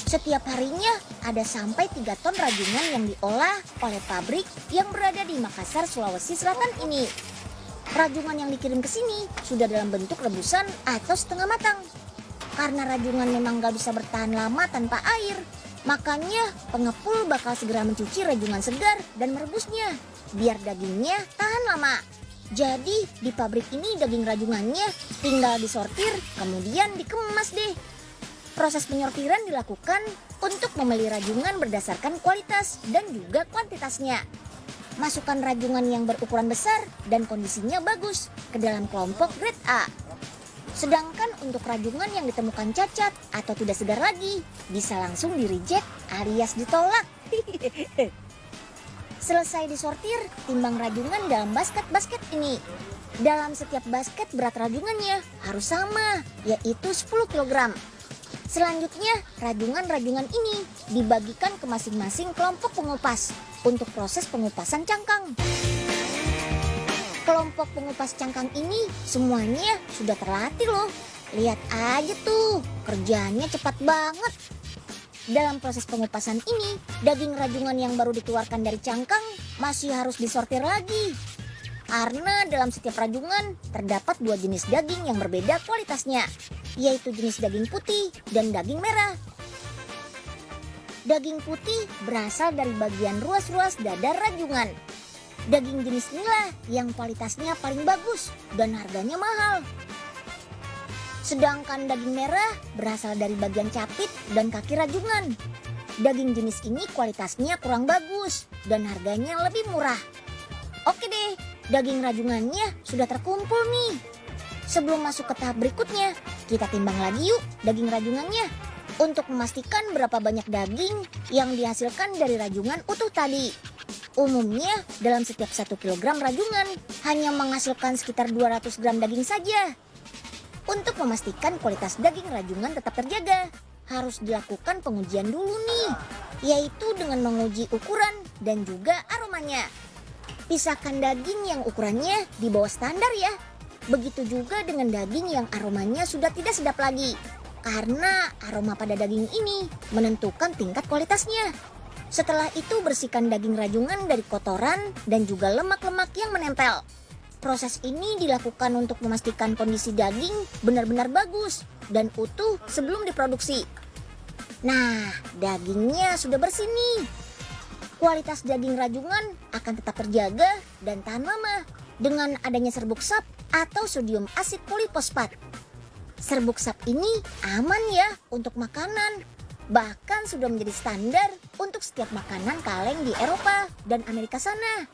Setiap harinya ada sampai 3 ton rajungan yang diolah oleh pabrik yang berada di Makassar, Sulawesi Selatan ini. Rajungan yang dikirim ke sini sudah dalam bentuk rebusan atau setengah matang. Karena rajungan memang gak bisa bertahan lama tanpa air, makanya pengepul bakal segera mencuci rajungan segar dan merebusnya, biar dagingnya tahan lama. Jadi di pabrik ini daging rajungannya tinggal disortir, kemudian dikemas deh. Proses penyortiran dilakukan untuk memilih rajungan berdasarkan kualitas dan juga kuantitasnya. Masukkan rajungan yang berukuran besar dan kondisinya bagus ke dalam kelompok grade A. Sedangkan untuk rajungan yang ditemukan cacat atau tidak segar lagi, bisa langsung di-reject alias ditolak. Selesai disortir, timbang rajungan dalam basket-basket ini. Dalam setiap basket berat rajungannya harus sama, yaitu 10 kg. Selanjutnya, rajungan-rajungan ini dibagikan ke masing-masing kelompok pengupas untuk proses pengupasan cangkang. Kelompok pengupas cangkang ini semuanya sudah terlatih loh. Lihat aja tuh, kerjanya cepat banget. Dalam proses pengupasan ini, daging rajungan yang baru dikeluarkan dari cangkang masih harus disortir lagi. Karena dalam setiap rajungan terdapat 2 jenis daging yang berbeda kualitasnya, yaitu jenis daging putih dan daging merah. Daging putih berasal dari bagian ruas-ruas dada rajungan. Daging jenis inilah yang kualitasnya paling bagus dan harganya mahal. Sedangkan daging merah berasal dari bagian capit dan kaki rajungan. Daging jenis ini kualitasnya kurang bagus dan harganya lebih murah. Oke deh, daging rajungannya sudah terkumpul nih. Sebelum masuk ke tahap berikutnya, kita timbang lagi yuk daging rajungannya untuk memastikan berapa banyak daging yang dihasilkan dari rajungan utuh tadi. Umumnya dalam setiap 1 kg rajungan hanya menghasilkan sekitar 200 gram daging saja. Untuk memastikan kualitas daging rajungan tetap terjaga, harus dilakukan pengujian dulu nih, yaitu dengan menguji ukuran dan juga aromanya. Pisahkan daging yang ukurannya di bawah standar ya. Begitu juga dengan daging yang aromanya sudah tidak sedap lagi. Karena aroma pada daging ini menentukan tingkat kualitasnya. Setelah itu bersihkan daging rajungan dari kotoran dan juga lemak-lemak yang menempel. Proses ini dilakukan untuk memastikan kondisi daging benar-benar bagus dan utuh sebelum diproduksi. Nah, dagingnya sudah bersih nih. Kualitas daging rajungan akan tetap terjaga dan tahan lama dengan adanya serbuk sap atau sodium asid polifosfat. Serbuk sap ini aman ya untuk makanan. Bahkan sudah menjadi standar untuk setiap makanan kaleng di Eropa dan Amerika sana.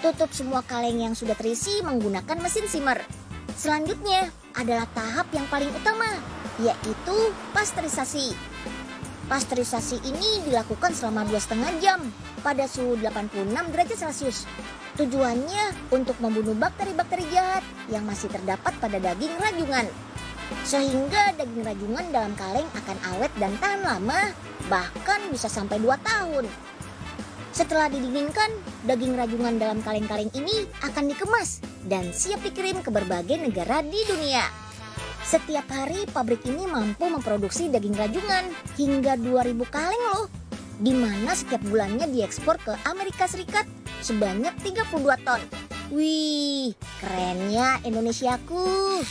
Tutup semua kaleng yang sudah terisi menggunakan mesin simmer. Selanjutnya adalah tahap yang paling utama, yaitu pasteurisasi. Pasteurisasi ini dilakukan selama 2,5 jam pada suhu 86 derajat Celcius. Tujuannya untuk membunuh bakteri-bakteri jahat yang masih terdapat pada daging rajungan. Sehingga daging rajungan dalam kaleng akan awet dan tahan lama, bahkan bisa sampai 2 tahun. Setelah didinginkan, daging rajungan dalam kaleng-kaleng ini akan dikemas dan siap dikirim ke berbagai negara di dunia. Setiap hari pabrik ini mampu memproduksi daging rajungan hingga 2.000 kaleng loh, di mana setiap bulannya diekspor ke Amerika Serikat sebanyak 32 ton. Wih, kerennya Indonesiaku.